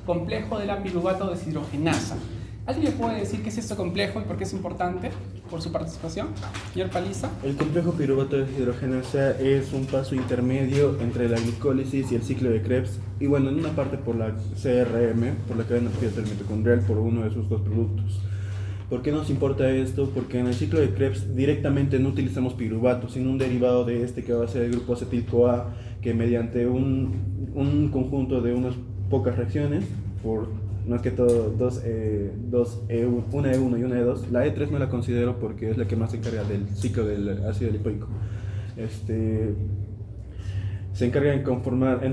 complejo de la piruvato deshidrogenasa. ¿Alguien me puede decir qué es este complejo y por qué es importante por su participación? Señor Paliza. El complejo piruvato deshidrogenasa es un paso intermedio entre la glicólisis y el ciclo de Krebs, y bueno, en una parte por la CRM, por la cadena rápida mitocondrial, por uno de sus dos productos. ¿Por qué nos importa esto? Porque en el ciclo de Krebs directamente no utilizamos piruvato, sino un derivado de este que va a ser el grupo acetil-CoA, que mediante un conjunto de unas pocas reacciones, por más que todo una E1 y una E2, la E3 no la considero porque es la que más se encarga del ciclo del ácido lipoico. Se encarga en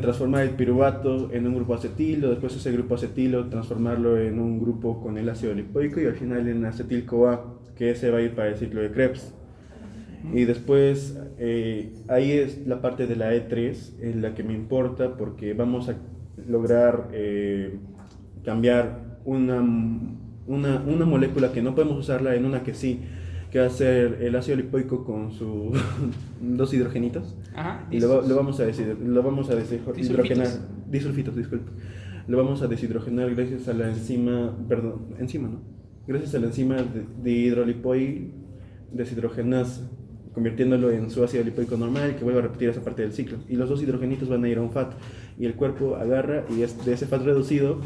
transformar el piruvato en un grupo acetilo, después ese grupo acetilo transformarlo en un grupo con el ácido lipoico y al final en acetil-CoA, que ese va a ir para el ciclo de Krebs. Y después ahí es la parte de la E3 en la que me importa porque vamos a lograr cambiar una molécula que no podemos usarla en una que sí, que va a ser el ácido lipoico con sus dos hidrogenitos. Ajá, y lo vamos a deshidrogenar, disulfitos, disculpe. Lo vamos a deshidrogenar gracias a la enzima ¿no? Gracias a la enzima de hidrolipoil deshidrogenasa, convirtiéndolo en su ácido lipoico normal, que vuelve a repetir esa parte del ciclo. Y los dos hidrogenitos van a ir a un FAT, y el cuerpo agarra y de ese FAT reducido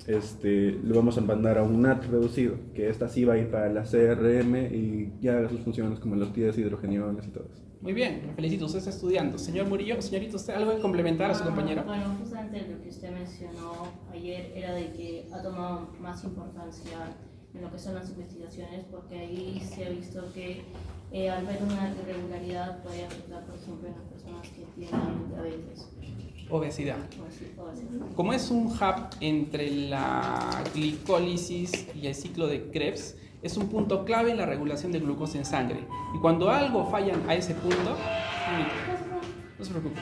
lo vamos a mandar a un NAT reducido, que esta sí va a ir para la CRM y ya haga sus funciones como los deshidrogeniones y todo eso. Muy bien, lo felicito, usted está estudiando. Señor Murillo, señorita, ¿usted algo que complementar a su compañero? Bueno, justamente lo que usted mencionó ayer era de que ha tomado más importancia en lo que son las investigaciones, porque ahí se ha visto que al ver una irregularidad puede afectar, por ejemplo, en las personas que tienen diabetes. Obesidad. Obesidad. Como es un hub entre la glicólisis y el ciclo de Krebs, es un punto clave en la regulación de glucosa en sangre. Y cuando algo falla a ese punto, no se preocupe.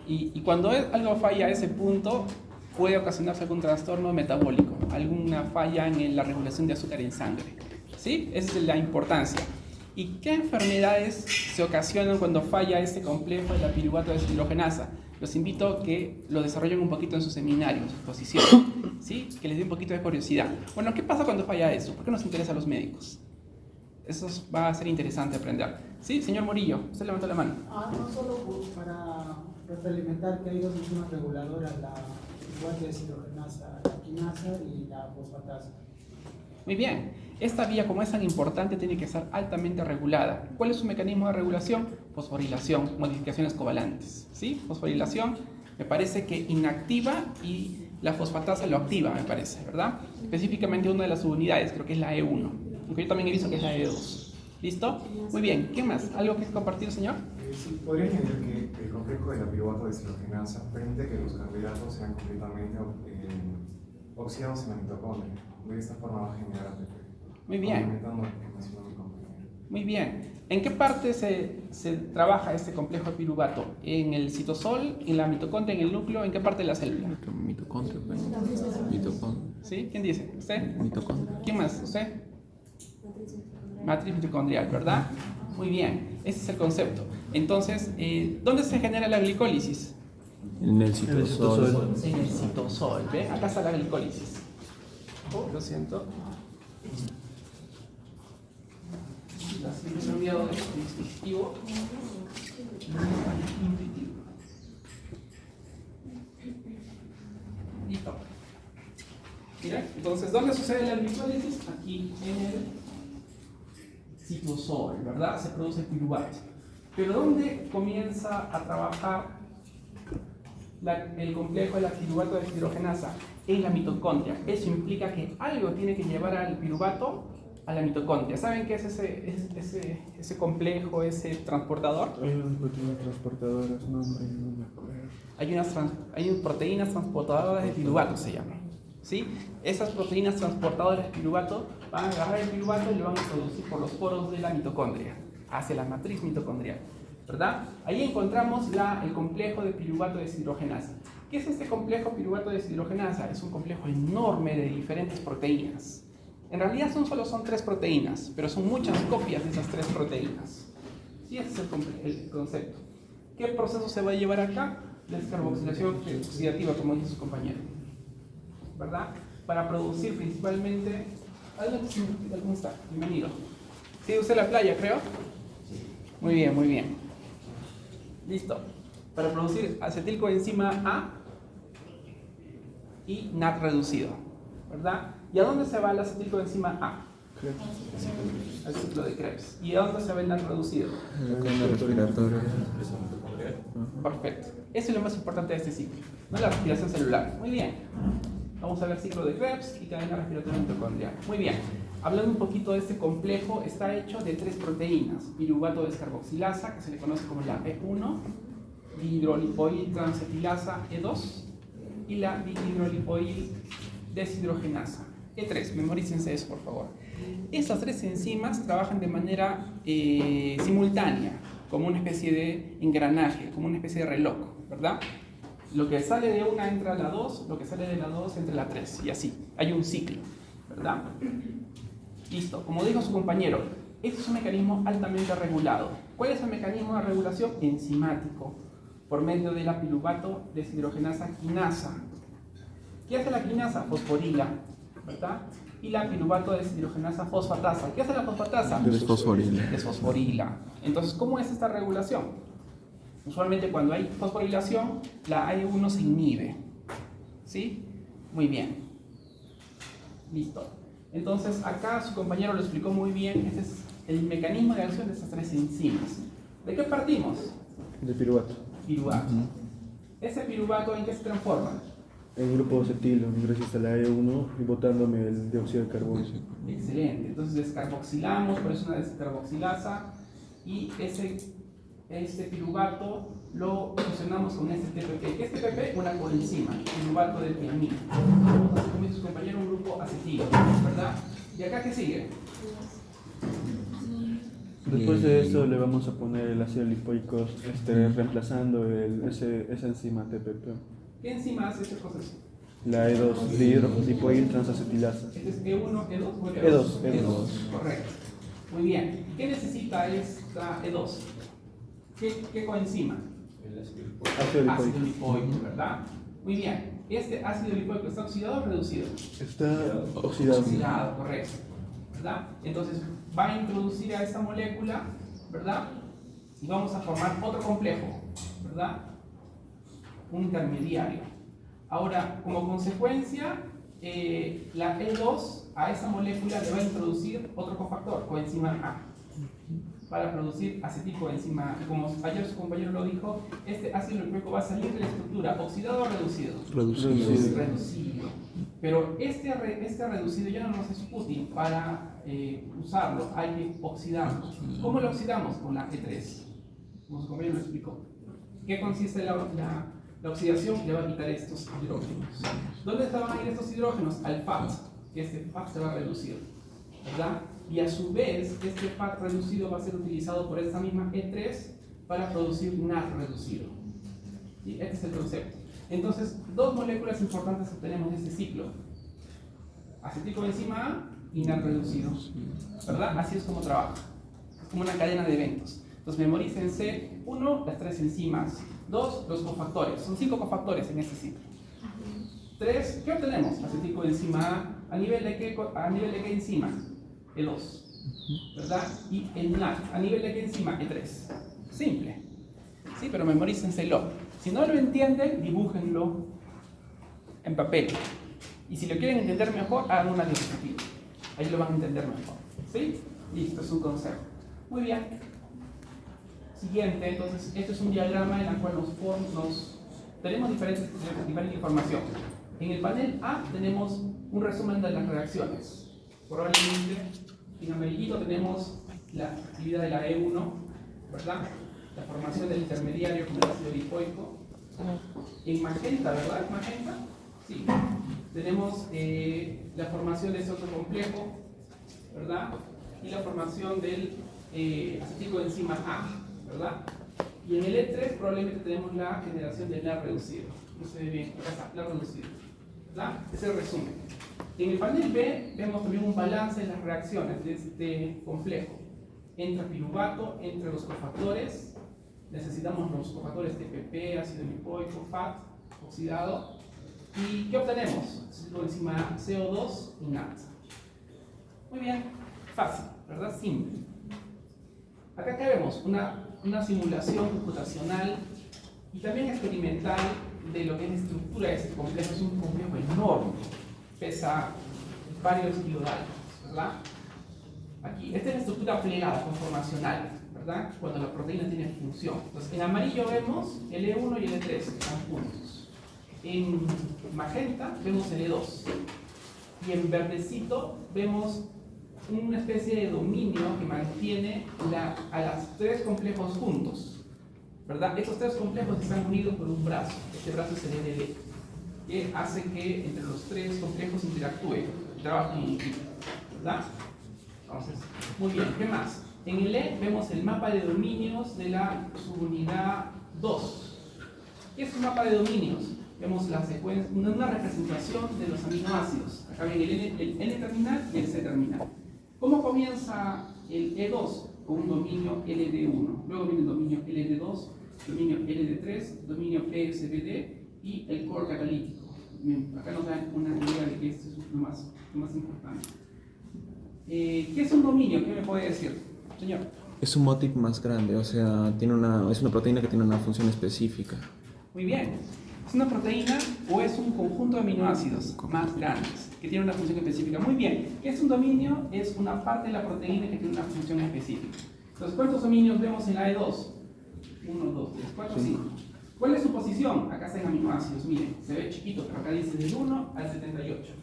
Y cuando algo falla a ese punto, puede ocasionarse algún trastorno metabólico, alguna falla en la regulación de azúcar en sangre. ¿Sí? Esa es la importancia. ¿Y qué enfermedades se ocasionan cuando falla este complejo de la piruvato deshidrogenasa? Los invito a que lo desarrollen un poquito en sus seminarios, sus exposiciones, ¿sí? Que les dé un poquito de curiosidad. Bueno, ¿qué pasa cuando falla eso? ¿Por qué nos interesa a los médicos? Eso va a ser interesante aprender. Sí, señor Murillo, usted levantó la mano. No solo para retroalimentar que hay dos enzimas reguladoras, la piruvato deshidrogenasa, la quinasa y la fosfatasa. Muy bien. Esta vía, como es tan importante, tiene que estar altamente regulada. ¿Cuál es su mecanismo de regulación? Fosforilación, modificaciones covalentes. ¿Sí? Fosforilación me parece que inactiva y la fosfatasa lo activa, me parece, ¿verdad? Específicamente una de las subunidades, creo que es la E1. Aunque yo también he visto que es la E2. ¿Listo? Muy bien. ¿Qué más? ¿Algo que compartir, señor? Sí, podría añadir que el complejo de la piruvato deshidrogenasa permite que los carbohidratos sean completamente oxidados en la mitocondria. De esta forma va a generar ATP. Muy bien. Muy bien. ¿En qué parte se trabaja este complejo de piruvato? ¿En el citosol, en la mitocondria, en el núcleo? ¿En qué parte de la célula? Mitocondria. ¿Sí? ¿Quién dice? ¿Usted? Mitocondria. ¿Quién más? ¿Usted? Matriz mitocondrial, ¿verdad? Muy bien. Ese es el concepto. Entonces, ¿dónde se genera la glicólisis? En el citosol. En el citosol. ¿Ve? Acá está la glicólisis. Lo siento. Me he olvidado del dispositivo. Listo. Mira, entonces, ¿dónde sucede la glicólisis? Aquí en el citosol, ¿verdad? Se produce el piruvato. Pero ¿dónde comienza a trabajar el complejo de la piruvato deshidrogenasa? En la mitocondria. Eso implica que algo tiene que llevar al piruvato a la mitocondria. ¿Saben qué es ese complejo, ese transportador? Hay unas proteínas transportadoras, no me acuerdo. Hay proteínas transportadoras de piruvato, se llaman. ¿Sí? Esas proteínas transportadoras de piruvato van a agarrar el piruvato y lo van a introducir por los poros de la mitocondria hacia la matriz mitocondrial, ¿verdad? Ahí encontramos el complejo de piruvato deshidrogenasa. ¿Qué es este complejo piruvato deshidrogenasa? Es un complejo enorme de diferentes proteínas. En realidad solo son 3 proteínas, pero son muchas copias de esas 3 proteínas. Sí, ese es el concepto. ¿Qué proceso se va a llevar acá? Descarboxilación oxidativa, como dice su compañero, ¿verdad? Para producir principalmente... Adelante, señor, ¿cómo está? Bienvenido. ¿Sí usted la playa, creo? Muy bien, muy bien. Listo. Para producir acetilcoenzima A y NAT reducido, ¿verdad? ¿Y a dónde se va la acetilcoenzima A? Al ciclo de Krebs. ¿Y a dónde se va el NAT reducido? La cadena respiratoria. Perfecto. Eso es lo más importante de este ciclo, ¿no? La respiración celular. Muy bien. Vamos a ver ciclo de Krebs y cadena respiratoria mitocondrial. Muy bien. Hablando un poquito de este complejo, está hecho de 3 proteínas: piruvato descarboxilasa, que se le conoce como la E1, dihidrolipoil transacetilasa E2 y la dihidrolipoil deshidrogenasa E3. Memorícense eso, por favor. Estas 3 enzimas trabajan de manera simultánea, como una especie de engranaje, como una especie de reloj, ¿verdad? Lo que sale de una entra a la 2, lo que sale de la 2 entra a la 3, y así. Hay un ciclo, ¿verdad? Listo. Como dijo su compañero, este es un mecanismo altamente regulado. ¿Cuál es el mecanismo de regulación? Enzimático, por medio de la piruvato deshidrogenasa quinasa. ¿Qué hace la quinasa? Fosforila, ¿verdad? Y la piruvato deshidrogenasa fosfatasa. ¿Qué hace la fosfatasa? Desfosforila. Desfosforila. Entonces, ¿cómo es esta regulación? Usualmente cuando hay fosforilación, la AE1 se inhibe. ¿Sí? Muy bien. Listo. Entonces, acá su compañero lo explicó muy bien. Este es el mecanismo de acción de estas 3 enzimas. ¿De qué partimos? De piruvato. Piruvato. ¿Ese piruvato en qué se transforma? En grupo acetilo, gracias a la E1 y botándome el dióxido de carbono. Excelente. Entonces descarboxilamos, por eso una descarboxilasa, y este piruvato lo fusionamos con este TPP. ¿Qué es TPP? Una coenzima, piruvato del tiamina. Vamos a hacer, como dice su compañero, un grupo acetilo, ¿verdad? ¿Y acá qué sigue? Después de eso le vamos a poner el ácido lipoico, reemplazando esa enzima TPP. ¿Qué enzima hace este proceso? La E2, dihidrolipoil transacetilasa. ¿Este es E1, E2 o E2? E2, correcto. Muy bien. ¿Qué necesita esta E2? ¿Qué coenzima? Ácido lipoico, ¿verdad? Muy bien. ¿Este ácido lipoico está oxidado o reducido? Está oxidado. Oxidado, correcto. ¿Verdad? Entonces va a introducir a esta molécula, ¿verdad? Y vamos a formar otro complejo, ¿verdad? Un intermediario. Ahora, como consecuencia, la E2 a esa molécula le va a introducir otro cofactor, coenzima A, para producir acetilcoenzima A. Como ayer su compañero lo dijo, este ácido lipoico va a salir de la estructura, ¿oxidado o reducido? Reducido. Pero este reducido ya no nos es útil para usarlo, hay que oxidarlo. ¿Cómo lo oxidamos? Con la E3, como su compañero lo explicó. ¿Qué consiste la oxidación? Le va a quitar estos hidrógenos. ¿Dónde se van a ir estos hidrógenos? Al FAT, que este FAT se va a reducir, ¿verdad? Y a su vez, este FAT reducido va a ser utilizado por esta misma E3 para producir NAT reducido. ¿Sí? Este es el concepto. Entonces, 2 moléculas importantes que tenemos en este ciclo: acetilcoenzima A y NAT reducido, ¿verdad? Así es como trabaja. Es como una cadena de eventos. Entonces, memorícense: 1, las 3 enzimas; 2, los cofactores. Son 5 cofactores en este ciclo. 3, ¿qué obtenemos? Acetilcoenzima A. ¿A nivel de qué enzima? E2, ¿verdad? Y el NAT, ¿a nivel de qué enzima? E3. Simple. Sí, pero memorícenselo. Si no lo entienden, dibújenlo en papel. Y si lo quieren entender mejor, hagan una diapositiva. Ahí lo van a entender mejor. ¿Sí? Listo, es un concepto. Muy bien. Siguiente, entonces, este es un diagrama en el cual tenemos diferente información. En el panel A tenemos un resumen de las reacciones. Probablemente en amarillito tenemos la actividad de la E1, ¿verdad? La formación del intermediario con el ácido lipoico. En magenta, ¿verdad? ¿Magenta? Sí. Tenemos la formación de ese otro complejo, ¿verdad? Y la formación del acetilcoenzima A, ¿verdad? Y en el E3 probablemente tenemos la generación del NAT reducido. No se ve bien, acá está, NAT reducido, ¿verdad? Ese es el resumen. En el panel B vemos también un balance de las reacciones de este complejo entre piruvato, entre los cofactores, necesitamos los cofactores TPP, ácido lipoico, FAT, oxidado. ¿Y qué obtenemos? Coenzima CO2 y NAT. Muy bien, fácil, ¿verdad? Simple. Acá vemos una simulación computacional y también experimental de lo que es la estructura de este complejo. Es un complejo enorme, pesa varios kilodaltons, ¿verdad? Aquí, esta es la estructura plegada conformacional, ¿verdad? Cuando la proteína tiene función. Entonces, en amarillo vemos el E1 y el E3 que están juntos. En magenta vemos el E2. Y en verdecito vemos una especie de dominio que mantiene a los tres complejos juntos, ¿verdad? Estos tres complejos están unidos por un brazo. Este brazo es el LD, que hace que entre los tres complejos interactúen, trabajen en equipo, ¿verdad? Entonces, muy bien, ¿qué más? En el E vemos el mapa de dominios de la subunidad 2. ¿Qué es un mapa de dominios? Vemos la secuencia, una representación de los aminoácidos. Acá ven el N terminal y el C terminal. ¿Cómo comienza el E2? Con un dominio LD1. Luego viene el dominio LD2, dominio LD3, dominio PSBD y el core catalítico. Bien, acá nos dan una idea de que esto es lo más importante. ¿Qué es un dominio? ¿Qué me puede decir, señor? Es un motif más grande, o sea, es una proteína que tiene una función específica. Muy bien. ¿Es una proteína o es un conjunto de aminoácidos más grandes que tiene una función específica? Muy bien. ¿Qué es un dominio? Es una parte de la proteína que tiene una función específica. Entonces, ¿cuántos dominios vemos en la E2? 1, 2, 3, 4, 5. ¿Cuál es su posición? Acá está en aminoácidos. Miren, se ve chiquito, pero acá dice del 1 al 78.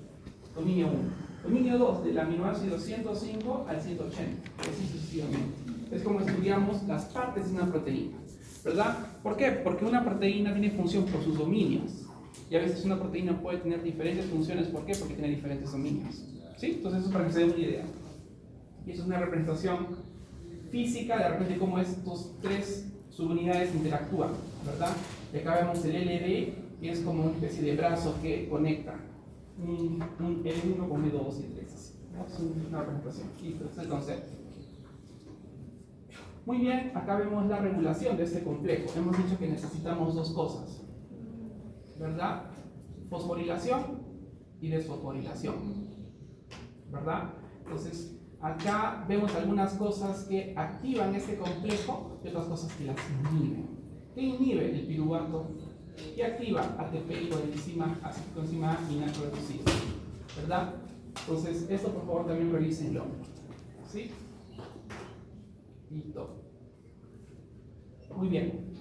Dominio 1. Dominio 2, del aminoácido 105 al 180. Así sucesivamente. Es como estudiamos las partes de una proteína, ¿verdad? ¿Por qué? Porque una proteína tiene función por sus dominios. Y a veces una proteína puede tener diferentes funciones. ¿Por qué? Porque tiene diferentes dominios. ¿Sí? Entonces eso es para que se den una idea. Y eso es una representación física de repente cómo estos tres subunidades interactúan, ¿verdad? Y acá vemos el LD, que es como una especie de brazo que conecta un L1 con E2 y E3. Es una representación. Listo, este es el concepto. Muy bien, acá vemos la regulación de este complejo. Hemos dicho que necesitamos dos cosas, ¿verdad? Fosforilación y desfosforilación, ¿verdad? Entonces, acá vemos algunas cosas que activan este complejo y otras cosas que las inhiben. ¿Qué inhibe el piruvato? Y activa ATP y coenzima acetilcoenzima A y nitro reducido, ¿verdad? Entonces, esto por favor también revísenlo, ¿sí? Listo. Muy bien.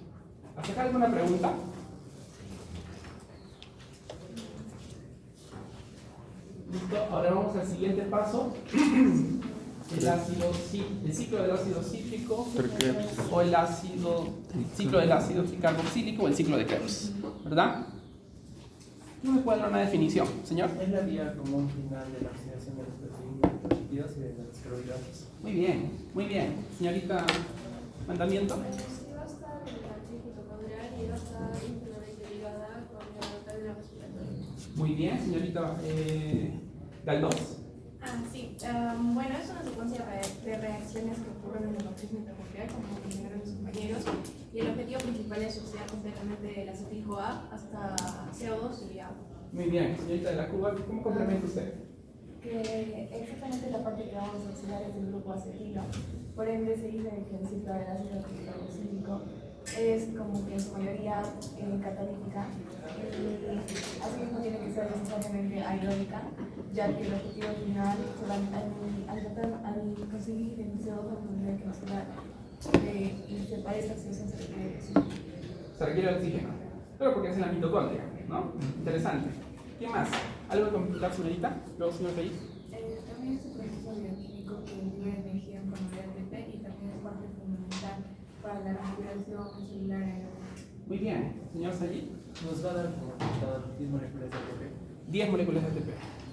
¿Hasta acá alguna pregunta? Listo. Ahora vamos al siguiente paso. El ciclo del ácido cítrico o el ciclo del ácido carboxílico o el ciclo de Krebs, ¿verdad? No me puede dar una definición, señor. Es la vía común final de la oxidación de las proteínas positivas y de los carbohidratos. Muy bien, muy bien. Señorita, mandamiento. Si va a estar en el archivo mitocondrial y va a estar íntimamente ligada con la cadena respiratoria. Muy bien, señorita Galdós. Sí. Bueno, es una secuencia de reacciones que ocurren en la matriz mitocondrial, como mencionaron mis compañeros, y el objetivo principal es oxidar completamente el acetil-CoA hasta CO2 y agua. Muy bien, señorita de la Cuba, ¿cómo complementa usted? Que exactamente la parte que vamos a oxidar es el grupo acetilo. Por ende, se dice que el ciclo del ácido carboxílico es como que en su mayoría catalítica y asimismo tiene que ser necesariamente aeróbica, ya que el objetivo final al conseguir el CO2 tendría que oxidar y para esta oxidación se requiere oxígeno. Se requiere oxígeno, pero porque es en la mitocondria, ¿no? Interesante. ¿Qué más? ¿Algo que completar, señorita? Luego, señor Feliz. También es un proceso bioquímico que libera energía en forma de ATP y también es parte fundamental para la respiración celular aeróbica. Muy bien. Señor Sayid. Nos va a dar como resultado 10 moléculas de ATP. 10 moléculas de ATP.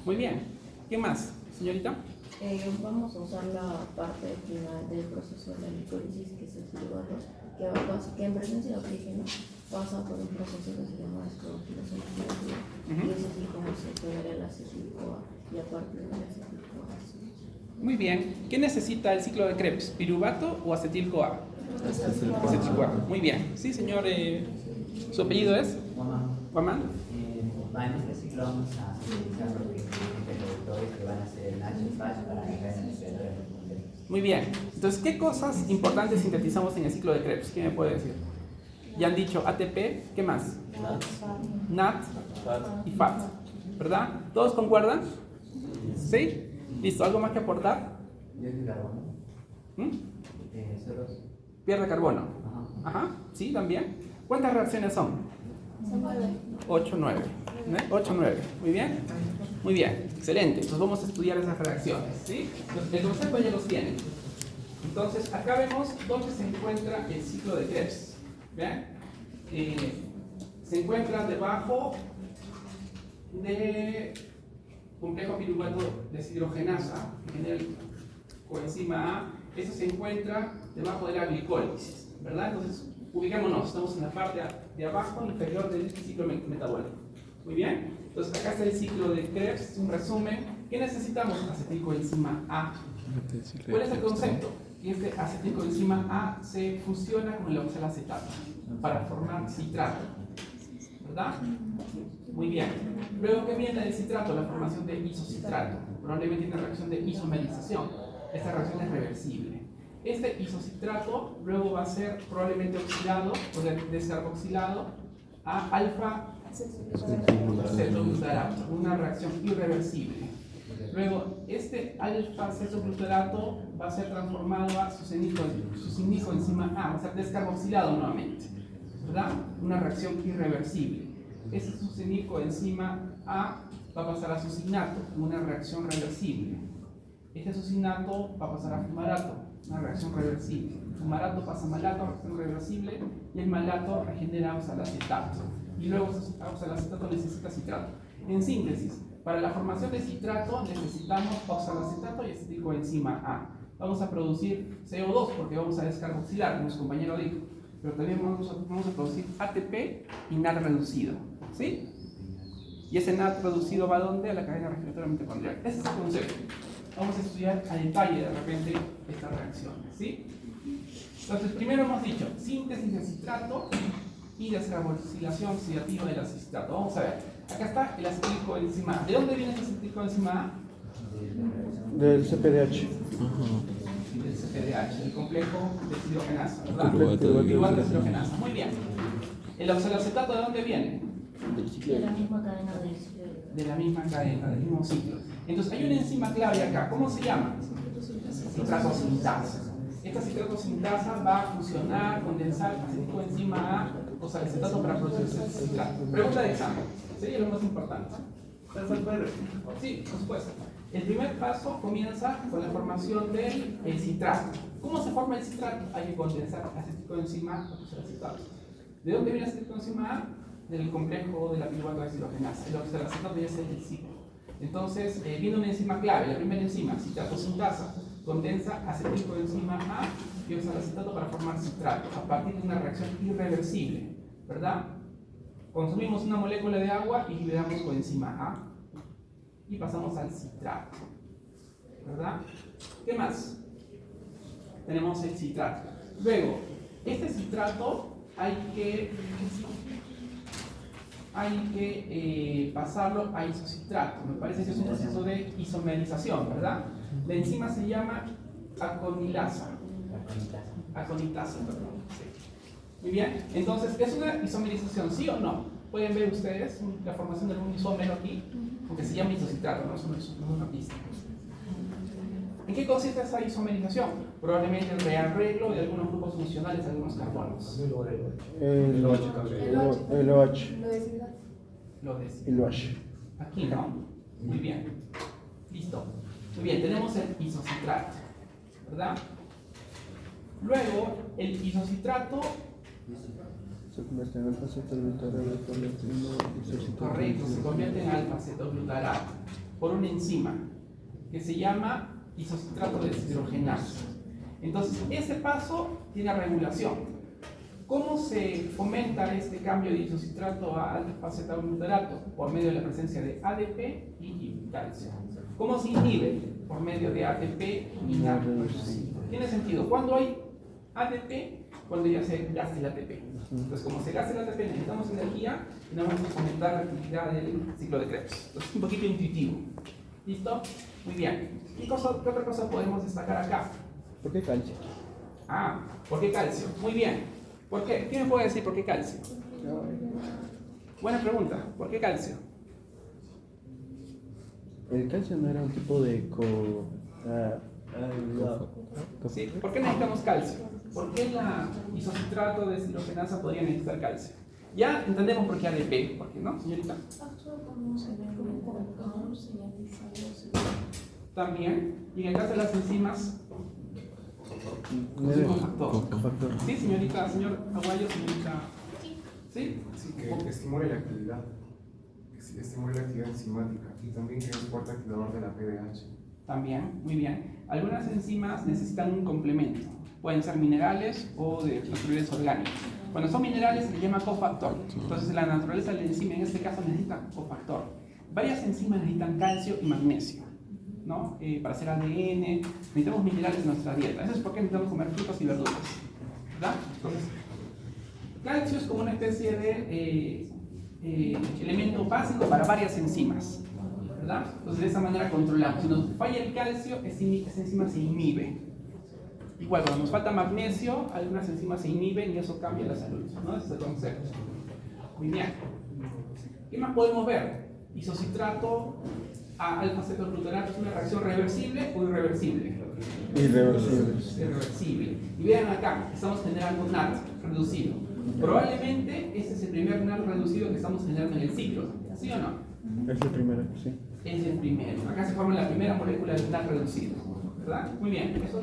Muy bien. ¿Qué más, señorita? Vamos a usar la parte final del proceso de la glicólisis, que es el cirujato, que en presencia de oxígeno pasa por un proceso que se llama desclorofilación oxidativa, y es así como se genera el acetil-CoA, y a partir del acetil-CoA. Muy bien. ¿Qué necesita el ciclo de Krebs? ¿Piruvato o acetil-CoA? SH4. Muy bien. Sí, señor. ¿Su apellido es? Guamán. En este ciclo vamos a utilizar los productores que van a hacer el H-Flash para llegar en el Muy bien. Entonces, ¿qué cosas importantes sintetizamos en el ciclo de Krebs? ¿Quién me puede decir? Ya han dicho ATP, ¿qué más? NAT y FAT, ¿verdad? ¿Todos concuerdan? ¿Sí? ¿Listo? ¿Algo más que aportar? Dióxido de carbono. CO2. Pierde carbono. Ajá. ¿Sí? ¿También? ¿Cuántas reacciones son? 8, 9. 8, 9. Muy bien. Muy bien. Excelente. Entonces vamos a estudiar esas reacciones. ¿Sí? El concepto ya los tienen. Entonces, acá vemos dónde se encuentra el ciclo de Krebs. ¿Vean? Se encuentra debajo de complejo piruvato deshidrogenasa, que genera el coenzima A. Eso se encuentra debajo de la glicólisis, ¿verdad? Entonces, ubicémonos, estamos en la parte de abajo inferior del ciclo metabólico. Muy bien. Entonces, acá está el ciclo de Krebs, un resumen. ¿Qué necesitamos? Acetilcoenzima A. ¿Cuál es el concepto? Que este acetilcoenzima A se fusiona con el oxalacetato para formar citrato, ¿verdad? Muy bien. Luego, ¿qué viene del citrato? La formación de isocitrato. Probablemente una reacción de isomerización. Esta reacción es reversible. Este isocitrato luego va a ser probablemente oxidado o descarboxilado a alfa cetoglutarato, una reacción irreversible. Luego, este alfa cetoglutarato va a ser transformado a succinilcoenzima A, va a ser descarboxilado nuevamente, ¿verdad? Una reacción irreversible. Este succinilcoenzima A va a pasar a succinato, una reacción reversible. Este succinato va a pasar a fumarato, una reacción reversible. Fumarato pasa a malato, reacción reversible, y el malato regenera oxalacetato. Y luego oxalacetato necesita citrato. En síntesis, para la formación de citrato necesitamos oxalacetato y acetilcoenzima A. Vamos a producir CO2 porque vamos a descarboxilar, como su compañero dijo. Pero también vamos a producir ATP y NAD reducido. ¿Sí? Y ese NAD reducido va a ¿dónde? A la cadena respiratoria mitocondrial. Ese es el concepto. Vamos a estudiar a detalle de repente estas reacciones. ¿Sí? Entonces, primero hemos dicho síntesis de citrato y descarboxilación oxidativa del acetilcitrato. Vamos a ver. Acá está el acetilcoenzima A. ¿De dónde viene el acetilcoenzima A? Del CPDH. Del CPDH, del complejo deshidrogenasa, ¿verdad? Piruvato deshidrogenasa. Muy bien. ¿El oxalacetato de dónde viene? De la misma cadena del ciclo. De la misma cadena, del mismo ciclo. Entonces hay una enzima clave acá. ¿Cómo se llama? Citratosintasa. Esta citratosintasa va a fusionar, condensar acetilcoenzima A, oxalacetato para producir citrato. Pregunta de examen. Sería lo más importante. Sí, por supuesto. El primer paso comienza con la formación del citrato. ¿Cómo se forma el citrato? Hay que condensar acetilcoenzima A, oxalacetato. ¿De dónde viene acetilcoenzima A? Del complejo de la piruvato deshidrogenasa. El oxalacetato ya es el ciclo. Entonces, viene una enzima clave, la primera enzima, citratosintasa, condensa acetilcoenzima A y oxalacetato para formar citrato, a partir de una reacción irreversible, ¿verdad? Consumimos una molécula de agua y liberamos coenzima A y pasamos al citrato, ¿verdad? ¿Qué más? Tenemos el citrato. Luego, este citrato hay que pasarlo a isocitrato. Me parece que es un proceso de isomerización, ¿verdad? La enzima se llama aconitasa. Aconitasa, perdón. Sí. Muy bien. Entonces, ¿es una isomerización, sí o no? Pueden ver ustedes la formación de un isómero aquí, porque se llama isocitrato, no es una pista. ¿En qué consiste esa isomerización? Probablemente el rearreglo de algunos grupos funcionales de algunos carbonos. El OH. El OH. Aquí no. Muy bien. Listo. Muy bien, tenemos el isocitrato, ¿verdad? Luego, el isocitrato. Se convierte en alfa cetoglutarato por la Correcto, se convierte en alfa cetoglutarato por una enzima que se llama isocitrato deshidrogenasa. Entonces, ese paso tiene regulación. ¿Cómo se fomenta este cambio de isocitrato a alfa cetoglutarato? Por medio de la presencia de ADP y calcio. ¿Cómo se inhibe? Por medio de ATP y NAD. Tiene sentido. Cuando hay ADP, cuando ya se gaste el ATP. Entonces, como se gaste el ATP, necesitamos energía y no vamos a fomentar la actividad del ciclo de Krebs. Entonces, es un poquito intuitivo. ¿Listo? Muy bien. ¿Qué otra cosa podemos destacar acá? ¿Por qué calcio? Ah, ¿por qué calcio? Muy bien. ¿Por qué? ¿Quién me puede decir por qué calcio? Buena pregunta. ¿Por qué calcio? El calcio no era un tipo de Sí, ¿por qué necesitamos calcio? ¿Por qué la isocitrato de deshidrogenasa podría necesitar calcio? Ya entendemos por qué ADP, ¿por qué no, señorita? También, y en el caso de las enzimas, cofactor. Sí, señorita, señor Aguayo, señorita. ¿Sí? Sí, que estimule la actividad. Que estimule la actividad enzimática y también que es fuerte activador de la PDH. También, muy bien. Algunas enzimas necesitan un complemento. Pueden ser minerales o de naturaleza orgánica. Cuando son minerales se les llama cofactor. Entonces la naturaleza de la enzima en este caso necesita cofactor. Varias enzimas necesitan calcio y magnesio, ¿no? Para hacer ADN, necesitamos minerales en nuestra dieta. Eso es porque necesitamos comer frutas y verduras, ¿verdad? Entonces, calcio es como una especie de elemento básico para varias enzimas, ¿verdad? Entonces de esa manera controlamos. Si nos falla el calcio, esa enzima se inhibe. Igual, cuando nos falta magnesio, algunas enzimas se inhiben y eso cambia la salud, ¿no? Ese es el concepto. Muy bien. ¿Qué más podemos ver? Isocitrato a alfa-cetoglutarato es una reacción reversible o irreversible. Irreversible. Y vean acá, estamos generando NAT reducido. Probablemente este es el primer NAT reducido que estamos generando en el ciclo, ¿sí o no? Es el primero, sí. Es el primero. Acá se forma la primera molécula de NAT reducido, ¿verdad? Muy bien, eso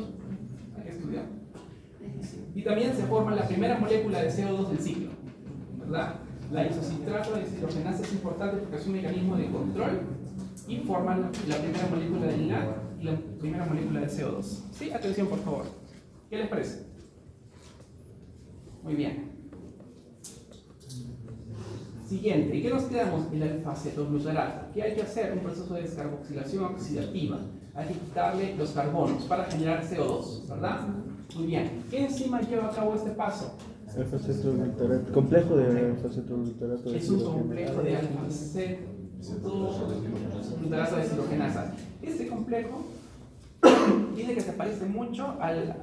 hay que estudiar. Y también se forma la primera molécula de CO2 del ciclo, ¿verdad? La isocitrato de deshidrogenasa es importante porque es un mecanismo de control y forman la primera molécula del NAT y la primera molécula de CO2. ¿Sí? Atención, por favor. ¿Qué les parece? Muy bien. Siguiente, ¿y qué nos quedamos? El alfa-cetoglutarato. ¿Qué hay que hacer? Un proceso de descarboxilación oxidativa. Hay que quitarle los carbonos para generar CO2, ¿verdad? Muy bien. ¿Qué enzima lleva a cabo este paso? Alfa-cetoglutarato. Complejo de alfa-cetoglutarato. Es un complejo de alfa-cetoglutarato de deshidrogenasa. Este complejo dice que se parece mucho al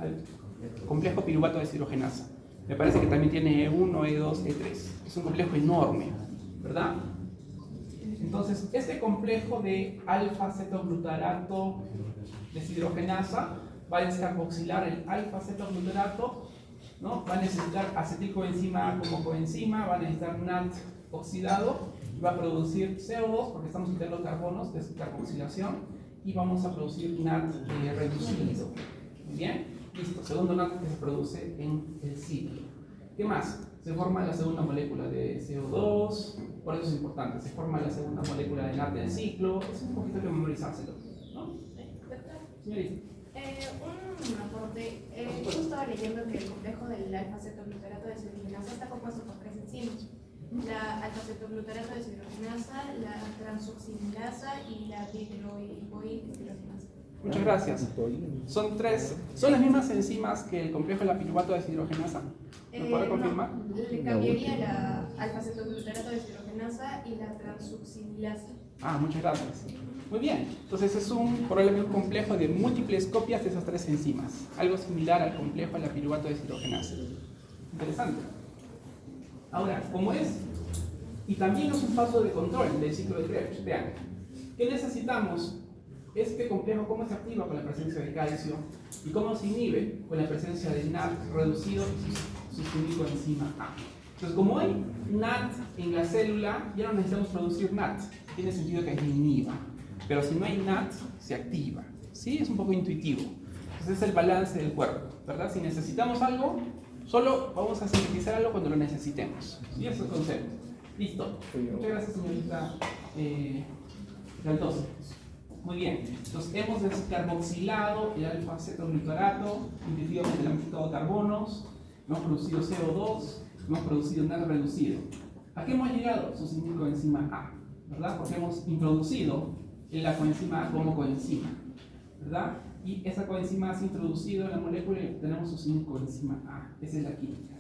complejo piruvato de deshidrogenasa. Me parece que también tiene E1, E2, E3. Es un complejo enorme, ¿verdad? Entonces, este complejo de alfa-cetoglutarato deshidrogenasa va a descarboxilar el alfa-cetoglutarato, ¿no? Va a necesitar acetilcoenzima A como coenzima, va a necesitar NAT oxidado y va a producir CO2 porque estamos quitando carbonos de descarboxilación y vamos a producir NAT reducido. Muy bien. Listo, segundo NAT que se produce en el ciclo. ¿Qué más? Se forma la segunda molécula de CO2, por eso es importante, se forma la segunda molécula de NAT del ciclo, es un poquito que memorizárselo, ¿no? Doctor, Señorita. un aporte. Yo estaba leyendo que el complejo del alfa-cetoglutarato de deshidrogenasa está compuesto por 3 enzimas. La alfa-cetoglutarato de deshidrogenasa, la transoximilasa y la dihidrohipoidrogenasa. Muchas gracias. Son las mismas enzimas que el complejo de la piruvato de deshidrogenasa. ¿Me puede confirmar? No, le cambiaría la alfa-cetoglutarato de deshidrogenasa y la transoximilasa. Ah, muchas gracias. Muy bien. Entonces es probablemente un complejo de múltiples copias de esas 3 enzimas. Algo similar al complejo de la piruvato de deshidrogenasa. Interesante. Ahora, ¿cómo es? Y también es un paso de control del ciclo de Krebs. Vean, ¿qué necesitamos? Este complejo, ¿cómo se activa con la presencia de calcio? ¿Y cómo se inhibe con la presencia de NAT reducido y sustituido enzima A? Entonces, como hay NAT en la célula, ya no necesitamos producir NAT. Tiene sentido que se inhiba. Pero si no hay NAT, se activa. ¿Sí? Es un poco intuitivo. Entonces, es el balance del cuerpo, ¿verdad? Si necesitamos algo, solo vamos a sintetizar algo cuando lo necesitemos. ¿Sí? Ese es el concepto. Listo. Muchas gracias, señorita Galdós. Muy bien, entonces hemos descarboxilado el alfa-cetoglutarato, intuitivamente le hemos quitado carbonos, hemos producido CO2, hemos producido NAT reducido. ¿A qué hemos llegado? Sustituir coenzima A, ¿verdad? Porque hemos introducido la coenzima A como coenzima, ¿verdad? y esa coenzima A se ha introducido en la molécula y tenemos su coenzima A. Esa es la química.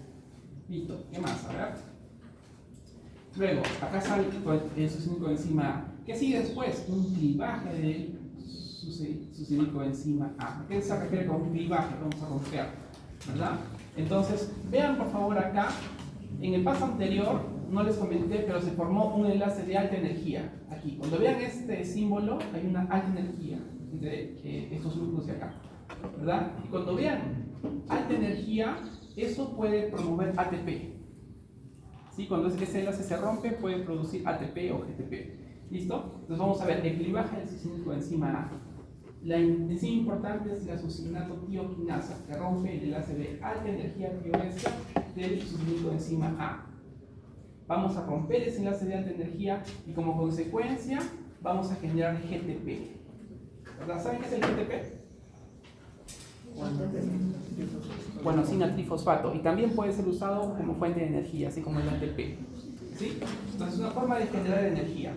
Listo, ¿qué más? A ver. Luego, acá sale su coenzima A. ¿Qué sigue después? Un clivaje de su coenzima A. ¿A qué se refiere con clivaje? Vamos a romper, ¿verdad? Entonces, vean por favor acá, en el paso anterior, no les comenté, pero se formó un enlace de alta energía. Aquí, cuando vean este símbolo, hay una alta energía entre estos núcleos de acá, ¿verdad? Y cuando vean alta energía, eso puede promover ATP. ¿Sí? Cuando ese enlace se rompe, puede producir ATP o GTP. ¿Listo? Entonces vamos a ver el clivaje del succinatoenzima A. La enzima importante es la succinatoquinasa, que rompe el enlace de alta energía prioresca del succinatoenzima A. Vamos a romper ese enlace de alta energía y como consecuencia vamos a generar GTP. ¿Verdad? ¿Saben qué es el GTP? Guanosina trifosfato, y también puede ser usado como fuente de energía, así como el ATP. ¿Sí? Entonces es una forma de generar energía.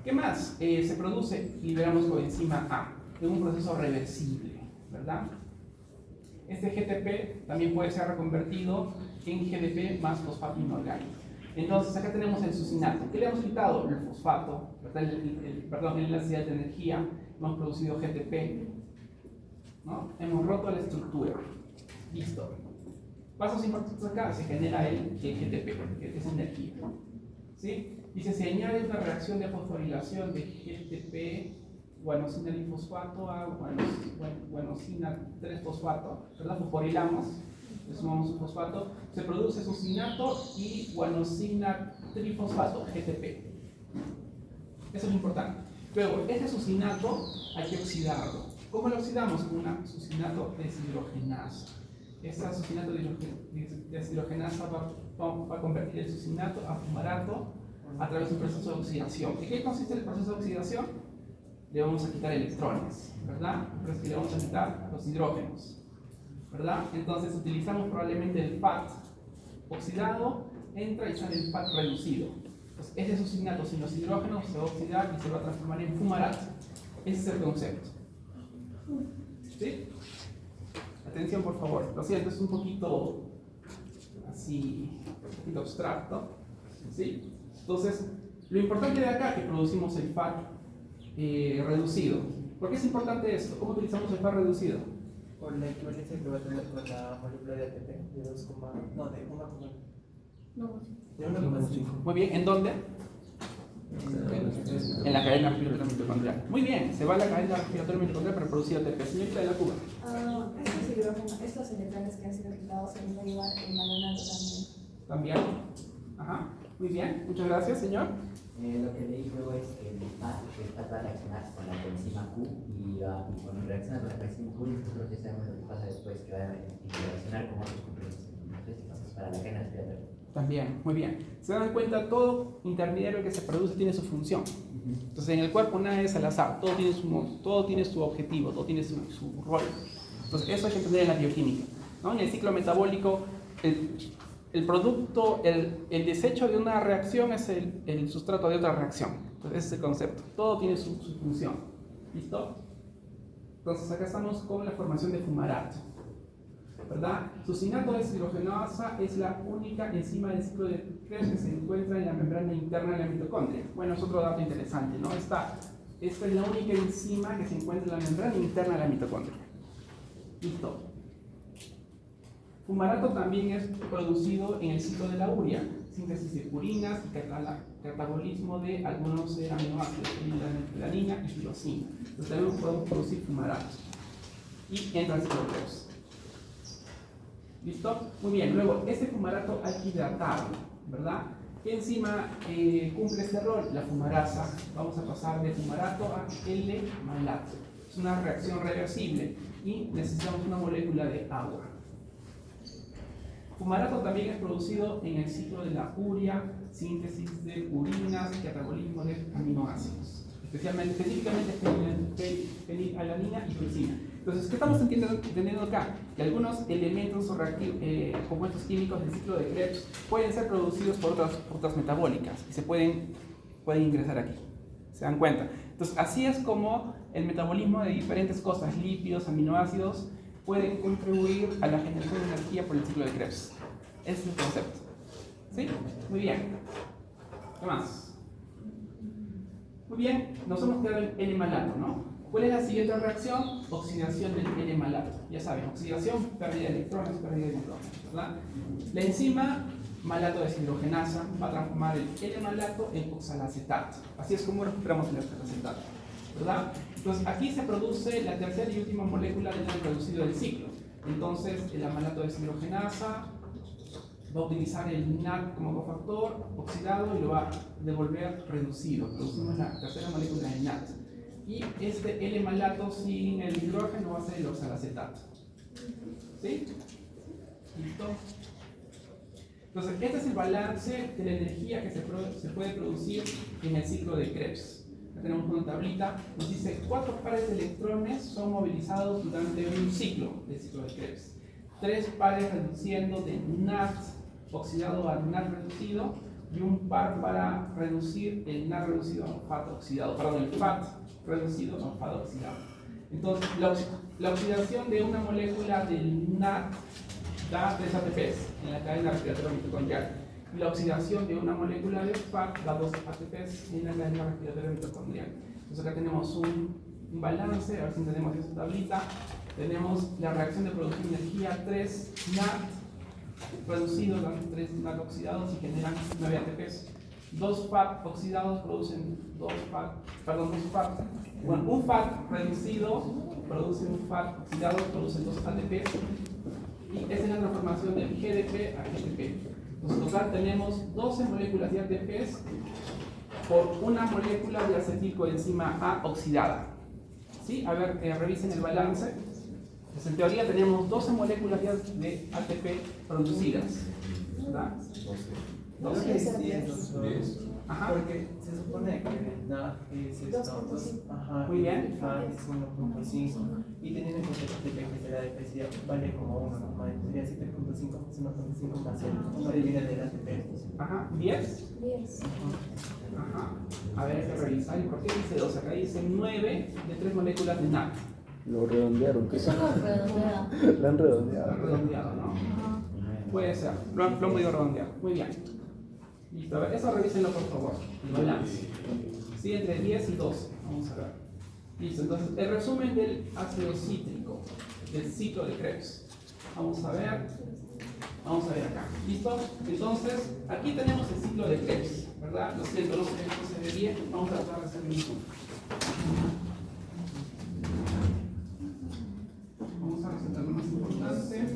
¿Qué más? Se produce, liberamos coenzima A en un proceso reversible, ¿verdad? Este GTP también puede ser reconvertido en GDP más fosfato inorgánico. Entonces acá tenemos el succinato. ¿Qué le hemos quitado? El fosfato, ¿verdad? El enlace de alta energía. Hemos producido GTP, ¿no? Hemos roto la estructura. Listo. Pasos importantes acá, se genera el GTP, que es energía. ¿Sí? Dice, se añade una reacción de fosforilación de GTP, guanosina trifosfato a guanosina 3-fosfato, ¿verdad? Fosforilamos, le sumamos un fosfato, se produce succinato y guanosina trifosfato, GTP. Eso es importante. Luego, este succinato hay que oxidarlo. ¿Cómo lo oxidamos? Con una succinato deshidrogenasa. Esta succinato deshidrogenasa va a convertir el succinato a fumarato a través de un proceso de oxidación. ¿En qué consiste el proceso de oxidación? Le vamos a quitar electrones, ¿verdad? Pero es que le vamos a quitar los hidrógenos, ¿verdad? Entonces utilizamos probablemente el FAT oxidado, entra y sale el FAT reducido. Entonces, ese succinato sin los hidrógenos se va a oxidar y se va a transformar en fumarato. Ese es el concepto. ¿Sí? Atención, por favor. Lo siento, es un poquito así, un poquito abstracto. ¿Sí? Entonces, lo importante de acá es que producimos el FAT reducido. ¿Por qué es importante esto? ¿Cómo utilizamos el FAT reducido? Por la equivalencia que va a tener con la molécula de ATP de 2, no, de 1,5. Muy bien, ¿en dónde? En la cadena respiratoria mitocondrial. Muy bien, se va a la cadena respiratoria mitocondrial para producir ATP. Señorita de la Cuba. Estos electrones que han sido quitados se van a llevar el malonato también. ¿También? Ajá. Muy bien, muchas gracias, señor. Lo que leí luego es que el FAT va a reaccionar con la coenzima Q y cuando reacciona con la coenzima Q, nosotros ya sabemos lo que pasa después, que va a interaccionar con otros componentes enzimáticos para la cadena respiratoria. También, muy bien. Se dan cuenta, todo intermediario que se produce tiene su función. Entonces en el cuerpo nada es al azar, todo tiene su objetivo, todo tiene su rol. Entonces eso hay que entender en la bioquímica, ¿no? En el ciclo metabólico, el producto, el desecho de una reacción es el sustrato de otra reacción. Entonces ese es el concepto, todo tiene su función. ¿Listo? Entonces acá estamos con la formación de fumarato, ¿verdad? Succinato deshidrogenasa es la única enzima del ciclo de Krebs que se encuentra en la membrana interna de la mitocondria. Bueno, es otro dato interesante, ¿no? Esta es la única enzima que se encuentra en la membrana interna de la mitocondria. Listo. Fumarato también es producido en el ciclo de la urea, síntesis de purinas y catabolismo de algunos aminoácidos, la melanina y tirosina. Entonces también podemos producir fumarato. Y entra el ciclo de Krebs. ¿Listo? Muy bien, luego este fumarato hay que hidratarlo, ¿verdad? ¿Qué enzima cumple este rol? La fumarasa. Vamos a pasar de fumarato a L-malato. Es una reacción reversible y necesitamos una molécula de agua. Fumarato también es producido en el ciclo de la urea, síntesis de purinas y catabolismo de aminoácidos, específicamente fenilalanina y glicina. Entonces, ¿qué estamos entendiendo acá? Que algunos elementos o compuestos químicos del ciclo de Krebs pueden ser producidos por otras metabólicas y se pueden ingresar aquí. ¿Se dan cuenta? Entonces, así es como el metabolismo de diferentes cosas, lípidos, aminoácidos, pueden contribuir a la generación de energía por el ciclo de Krebs. Ese es el concepto. ¿Sí? Muy bien. ¿Qué más? Muy bien, nos hemos quedado en N-malato, ¿no? ¿Cuál es la siguiente reacción? Oxidación del N-malato. Ya saben, oxidación, pérdida de electrones, pérdida de nitrógenos, ¿verdad? La enzima malato deshidrogenasa va a transformar el N-malato en oxalacetato. Así es como recuperamos el oxalacetato, ¿verdad? Entonces, aquí se produce la tercera y última molécula del reducido del ciclo. Entonces, la malato deshidrogenasa va a utilizar el NAD como cofactor oxidado y lo va a devolver reducido. Producimos la tercera molécula de NAD. Y este L-malato sin el hidrógeno va a ser el oxalacetato. ¿Sí? ¿Listo? Entonces, este es el balance de la energía que se puede producir en el ciclo de Krebs. Ya tenemos una tablita, nos dice 4 pares de electrones son movilizados durante un ciclo del ciclo de Krebs. 3 pares reduciendo de NAD oxidado a NAD reducido y un par para reducir el NAD reducido a FAT oxidado, perdón, el FAT reducido a FAT oxidado. Entonces, la oxidación de una molécula del NAD da 3 ATPs en la cadena respiratoria mitocondrial. Y la oxidación de una molécula de FAT da 2 ATPs en la cadena respiratoria mitocondrial. Entonces acá tenemos un balance, a ver si entendemos esta tablita. Tenemos la reacción de producción de energía, 3 NAD reducidos dan 3 NAD oxidados y generan 9 ATPs. 2 FAT oxidados producen 2 FAT. Bueno, un FAT reducido produce un FAT oxidado, produce 2 ATPs. Y esa es la transformación del GDP a GTP. Entonces, en total tenemos 12 moléculas de ATPs por una molécula de acetilcoenzima A oxidada. ¿Sí? A ver, revisen el balance. Pues en teoría tenemos 12 moléculas de ATP producidas, ¿verdad? 10. Ajá. Porque se supone que el NAD es esto, ajá, muy bien. El FAT es 1.5 y teniendo en cuenta que el ATP que será depreciado vale como 1 normalmente, sería 7.5 más 1.5 más el no divide del ATP. Ajá, 10. Ajá. A ver, hay que revisar. ¿Por qué dice 2? Acá dice 9 de 3 moléculas de NAD. Lo redondearon. Eso lo redondea. Lo han redondeado. Lo han redondeado, ¿no? Puede ser. Lo han podido redondear. Muy bien. Listo, a ver, eso revísenlo por favor. El balance. Sí, entre 10 y 12. Vamos a ver. Listo, entonces, el resumen del ácido cítrico, del ciclo de Krebs. Vamos a ver acá. ¿Listo? Entonces, aquí tenemos el ciclo de Krebs, ¿verdad? Lo siento, no se ve bien. Vamos a tratar de hacer el mismo. Vamos a resaltar lo más importante.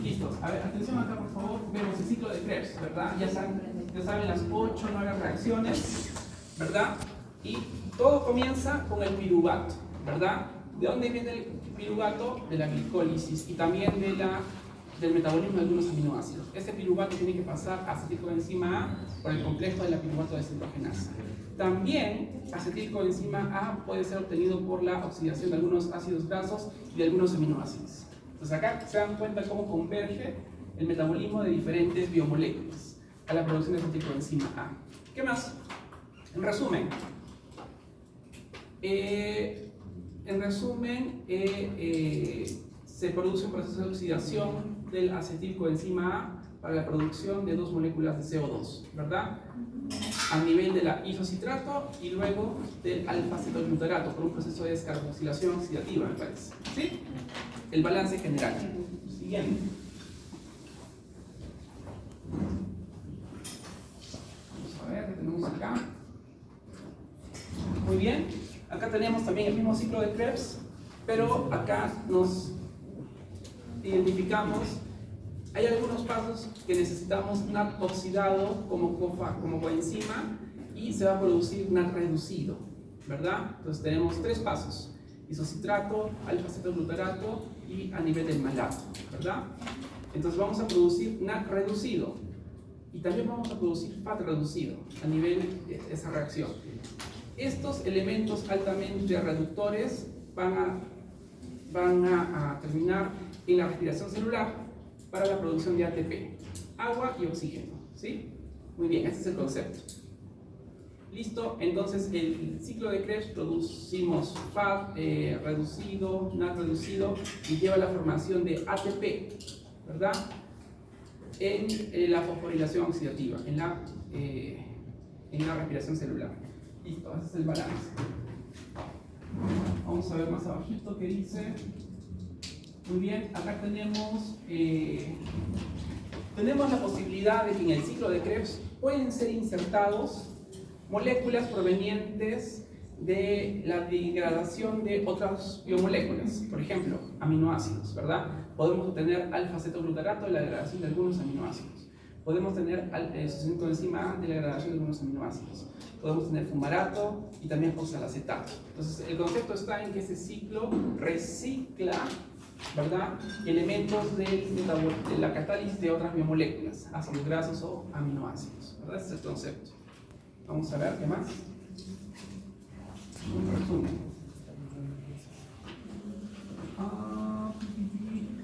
Listo. A ver, atención acá, por favor. Vemos el ciclo de Krebs, ¿verdad? Ya saben las 8 o 9 reacciones, ¿verdad? Y todo comienza con el piruvato, ¿verdad? ¿De dónde viene el piruvato? De la glicólisis y también del metabolismo de algunos aminoácidos. Este piruvato tiene que pasar a acetilcoenzima A por el complejo de la piruvato deshidrogenasa. También acetilcoenzima A puede ser obtenido por la oxidación de algunos ácidos grasos y de algunos aminoácidos. Entonces acá se dan cuenta cómo converge el metabolismo de diferentes biomoléculas a la producción de acetilcoenzima A. ¿Qué más? En resumen, se produce un proceso de oxidación del acetilcoenzima A para la producción de 2 moléculas de CO2, ¿verdad? A nivel de la isocitrato y luego del alfa-cetoglutarato por un proceso de descarboxilación oxidativa, me parece. ¿Sí? El balance general. Siguiente. Vamos a ver qué tenemos acá. Muy bien. Acá tenemos también el mismo ciclo de Krebs, pero acá nos identificamos. Hay algunos pasos que necesitamos NAD oxidado como coenzima y se va a producir NAD reducido, ¿verdad? Entonces tenemos 3 pasos: isocitrato, alfa-cetoglutarato y a nivel del malato, ¿verdad? Entonces vamos a producir NAD reducido y también vamos a producir FAT reducido a nivel de esa reacción. Estos elementos altamente reductores van a terminar en la respiración celular para la producción de ATP, agua y oxígeno, ¿sí? Muy bien, este es el concepto. Listo, entonces el ciclo de Krebs producimos FAD reducido, NAD reducido y lleva a la formación de ATP, ¿verdad? En la fosforilación oxidativa, en la respiración celular. Listo, ese es el balance. Vamos a ver más abajito que dice. Muy bien, acá tenemos la posibilidad de que en el ciclo de Krebs pueden ser insertados moléculas provenientes de la degradación de otras biomoléculas, por ejemplo, aminoácidos, ¿verdad? Podemos obtener alfa-cetoglutarato de la degradación de algunos aminoácidos. Podemos tener sucesión coenzima A de la degradación de algunos aminoácidos. Podemos tener fumarato y también oxalacetato. Entonces, el concepto está en que ese ciclo recicla, ¿verdad?, elementos de la catálisis de otras biomoléculas, ácidos grasos o aminoácidos, ¿verdad? Ese es el concepto. Vamos a ver qué más. Un resumen.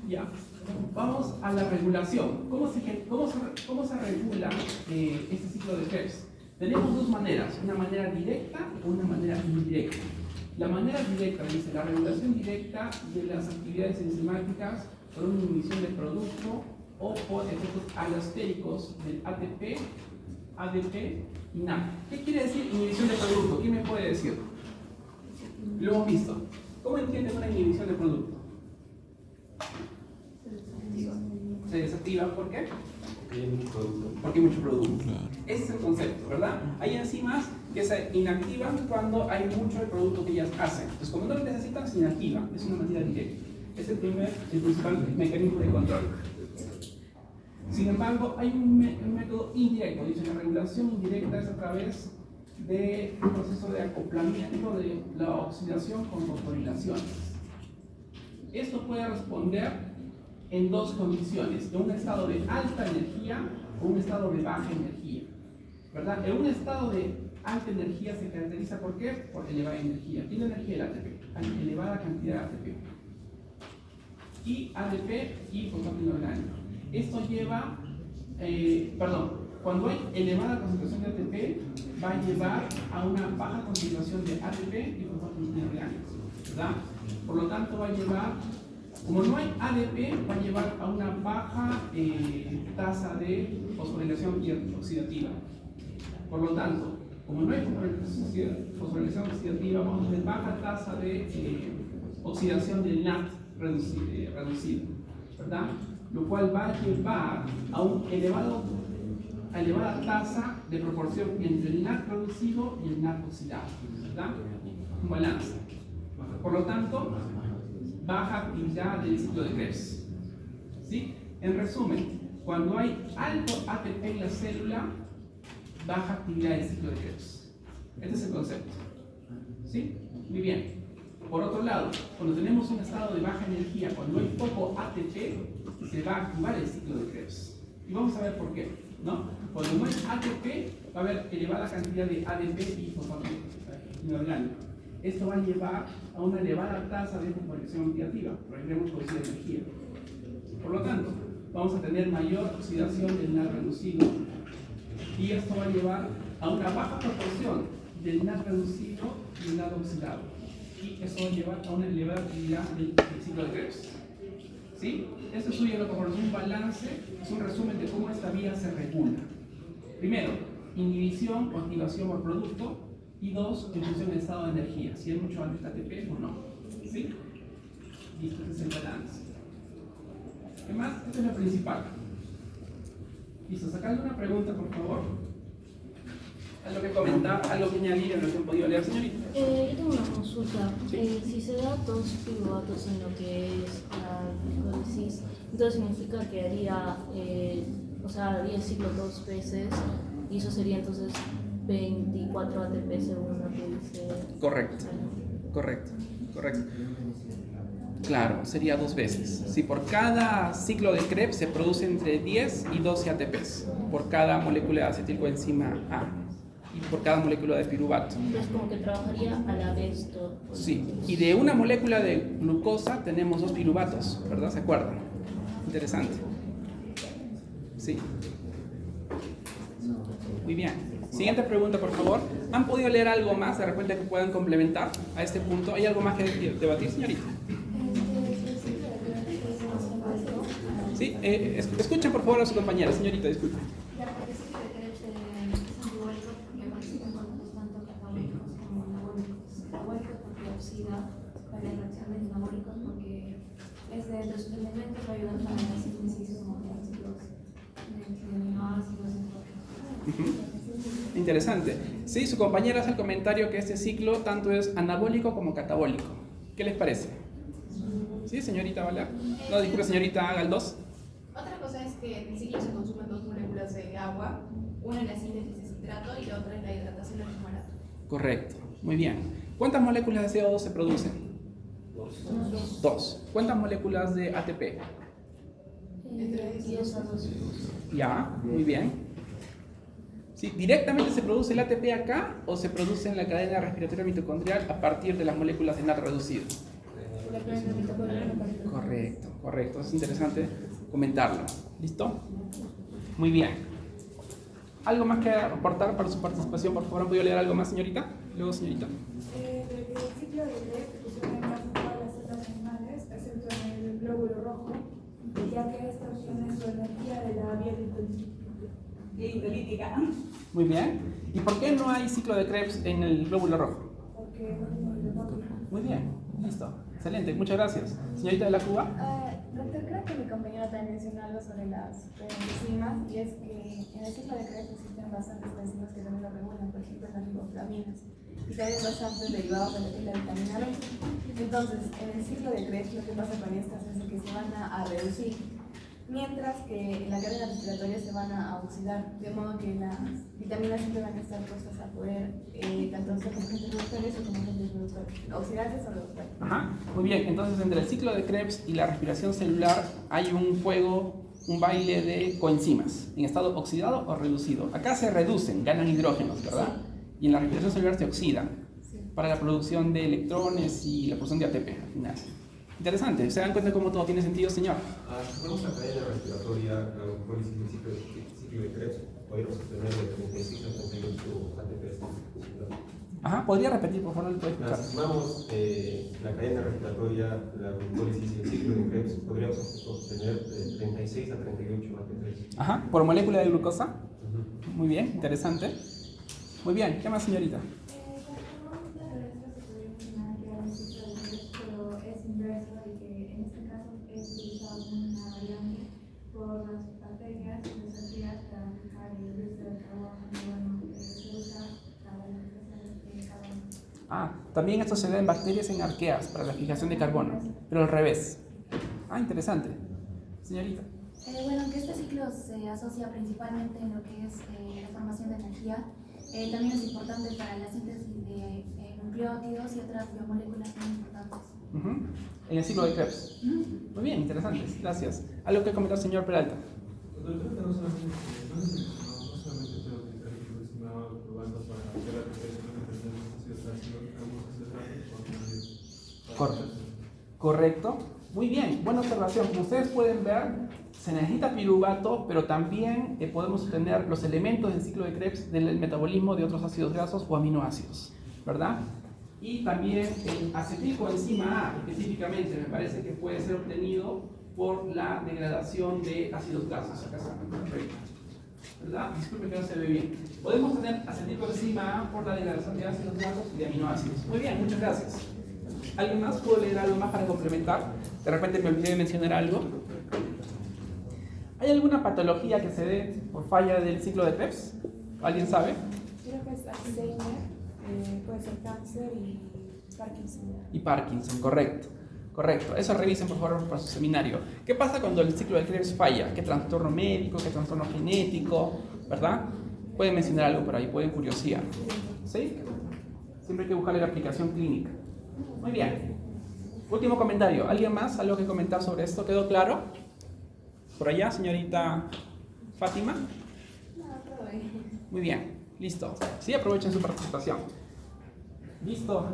Ya. Vamos a la regulación. ¿Cómo se regula este ciclo de Krebs? Tenemos dos maneras, una manera directa o una manera indirecta. La manera directa dice la regulación directa de las actividades enzimáticas por una inhibición del producto o por efectos alostéricos del ATP, ADP y NAD. ¿Qué quiere decir inhibición de producto? ¿Quién me puede decir? Lo hemos visto. ¿Cómo entienden una inhibición de producto? Se desactiva, ¿por qué? Porque hay mucho producto. Ese es el concepto, ¿verdad? Hay enzimas que se inactivan cuando hay mucho del producto que ellas hacen. Entonces, como no lo necesitan, se inactivan. Es una manera directa. Es el principal mecanismo de control. Sin embargo, hay un método indirecto. Dice, la regulación indirecta es a través de un proceso de acoplamiento de la oxidación con fosforilaciones. Esto puede responder en dos condiciones, en un estado de alta energía o un estado de baja energía, ¿verdad? En un estado de alta energía se caracteriza ¿por qué? Por elevada energía. ¿Tiene energía el ATP? Hay elevada cantidad de ATP. Y ADP y fosfato inorgánico. Esto lleva, cuando hay elevada concentración de ATP, va a llevar a una baja concentración de ATP y fosfato inorgánico, ¿verdad? Por lo tanto, va a llevar, como no hay ADP, va a llevar a una baja tasa de fosforilación oxidativa. Por lo tanto, como no hay fosforilación oxidativa, vamos a tener baja tasa de oxidación del NAD reducido, ¿verdad? Lo cual va a llevar a una elevada tasa de proporción entre el NAD reducido y el NAD oxidado, ¿verdad? Un balance. Por lo tanto, baja actividad del ciclo de Krebs. ¿Sí? En resumen, cuando hay alto ATP en la célula, baja actividad del ciclo de Krebs. Este es el concepto. ¿Sí? Muy bien. Por otro lado, cuando tenemos un estado de baja energía, cuando hay poco ATP, se va a activar el ciclo de Krebs. Y vamos a ver por qué, ¿no? Cuando no hay ATP, va a haber elevada cantidad de ADP y fosfato inorgánico. Esto va a llevar a una elevada tasa de fosforilación oxidativa, porque queremos producir energía. Por lo tanto, vamos a tener mayor oxidación del NAD reducido y esto va a llevar a una baja proporción del NAD reducido y el NAD oxidado. Y eso va a llevar a una elevada actividad del ciclo de Krebs. ¿Sí? Esto es lo que por un balance, es un resumen de cómo esta vía se regula. Primero, inhibición o activación por producto. Y dos, en función del estado de energía, si hay mucho ATP o no. ¿Sí? Listo, ese es el balance. ¿Qué más? Esto es lo principal. Listo, sacadle una pregunta, por favor. Algo que comentar, algo que añadir en lo que han podido leer, señorita. Yo tengo una consulta. Si se da dos piruvatos en lo que es la glicólisis, entonces significa que haría el ciclo dos veces y eso sería entonces 24 ATP según lo que dice. Correcto. Claro, sería dos veces. Si por cada ciclo de Krebs se produce entre 10 y 12 ATPs por cada molécula de acetilcoenzima A y por cada molécula de piruvato. Entonces como que trabajaría a la vez todo. Sí, y de una molécula de glucosa tenemos dos piruvatos, ¿verdad? ¿Se acuerdan? Interesante. Sí. Muy bien. Siguiente pregunta, por favor. ¿Han podido leer algo más de repente que puedan complementar a este punto? ¿Hay algo más que debatir, señorita? Sí, escuchen por favor a su compañera, señorita, disculpe. La característica de Krebs es anabólico porque participan compuestos tanto catabólicos como anabólicos. Catabólico porque oxida para las reacciones anabólicos porque es de sus elementos que ayudan para la síntesis como de ácidos, de aminoácidos, Interesante. Sí, su compañera hace el comentario que este ciclo tanto es anabólico como catabólico. ¿Qué les parece? ¿Sí, señorita Bala? No, disculpe, señorita Galdós. Otra cosa es que en el ciclo se consumen dos moléculas de agua, una en la síntesis de citrato y la otra en la hidratación del fumarato. Correcto, muy bien. ¿Cuántas moléculas de CO2 se producen? Dos. ¿Cuántas moléculas de ATP? Entre 10 a 12. Ya, muy bien. ¿Sí? ¿Directamente se produce el ATP acá o se produce en la cadena respiratoria mitocondrial a partir de las moléculas de NAD reducido? Correcto, correcto. Es interesante comentarlo. ¿Listo? Muy bien. ¿Algo más que aportar para su participación? Por favor, ¿han podido leer algo más, señorita? Luego, señorita. El ciclo de Krebs funciona en casi todas las células animales, excepto en el glóbulo rojo, ya que esta obtiene su energía de la vía lipolítica. Muy bien. ¿Y por qué no hay ciclo de Krebs en el glóbulo rojo? Porque no tiene hidrotópico. Muy bien, listo. Excelente, muchas gracias. Señorita de la Cuba. Doctor, creo que mi compañero también mencionó algo sobre las enzimas, y es que en el ciclo de Krebs existen bastantes enzimas que también lo regulan, por ejemplo las riboflavinas, y también bastantes derivados de la vitamina B. Entonces, en el ciclo de Krebs lo que pasa con estas es que se van a reducir, mientras que en la cadena respiratoria se van a oxidar, de modo que las vitaminas siempre van a estar puestas a poder tanto ser como agentes productores o como agentes productores, oxidantes o reductores. Ajá, muy bien. Entonces, entre el ciclo de Krebs y la respiración celular hay un juego, un baile de coenzimas, en estado oxidado o reducido. Acá se reducen, ganan hidrógenos, ¿verdad? Y en la respiración celular se oxidan para la producción de electrones y la producción de ATP al final. Interesante. ¿Se dan cuenta cómo todo tiene sentido, señor? Si ponemos la cadena respiratoria, la glucólisis del ciclo de Krebs, podríamos obtener de 36 a 38 ATP. Ajá, ¿podría repetir, por favor? Si sumamos la cadena respiratoria, la glucólisis y el ciclo de Krebs, podríamos obtener de 36 a 38 ATP. Ajá, ¿por molécula de glucosa? Muy bien, interesante. Muy bien, ¿qué más, señorita? Por las bacterias necesarias para fijar el dióxido de carbono que se usa para la fijación de carbono. También esto se da en bacterias en arqueas para la fijación de carbono, pero al revés. Interesante. Señorita. Bueno, aunque este ciclo se asocia principalmente en lo que es la formación de energía, también es importante para la síntesis de nucleótidos y otras biomoléculas muy importantes. En el ciclo de Krebs. Muy bien, interesante. Gracias. ¿Algo que comentar, señor Peralta? Correcto. Muy bien, buena observación. Como ustedes pueden ver, se necesita piruvato, pero también podemos obtener los elementos del ciclo de Krebs del metabolismo de otros ácidos grasos o aminoácidos, ¿verdad? Y también el acetilcoenzima A, específicamente, me parece que puede ser obtenido por la degradación de ácidos grasos. Acá está, perfecto. ¿Verdad? Disculpe que no se ve bien. Podemos tener acetilcoenzima A por la degradación de ácidos grasos y de aminoácidos. Muy bien, muchas gracias. ¿Alguien más? ¿Puedo leer algo más para complementar? De repente me olvidé de mencionar algo. ¿Hay alguna patología que se dé por falla del ciclo de Krebs? ¿Alguien sabe? Creo que es Alzheimer, puede ser cáncer y Parkinson. Y Parkinson, correcto. Correcto. Eso revisen por favor para su seminario. ¿Qué pasa cuando el ciclo de Krebs falla? ¿Qué trastorno médico? ¿Qué trastorno genético? ¿Verdad? Pueden mencionar algo por ahí, pueden curiosear. ¿Sí? Siempre hay que buscarle la aplicación clínica. Muy bien. Último comentario. ¿Alguien más? ¿Algo que comentar sobre esto? ¿Quedó claro? Por allá, señorita Fátima. No, todo bien. Muy bien. Listo. Sí, aprovechen su participación. Listo.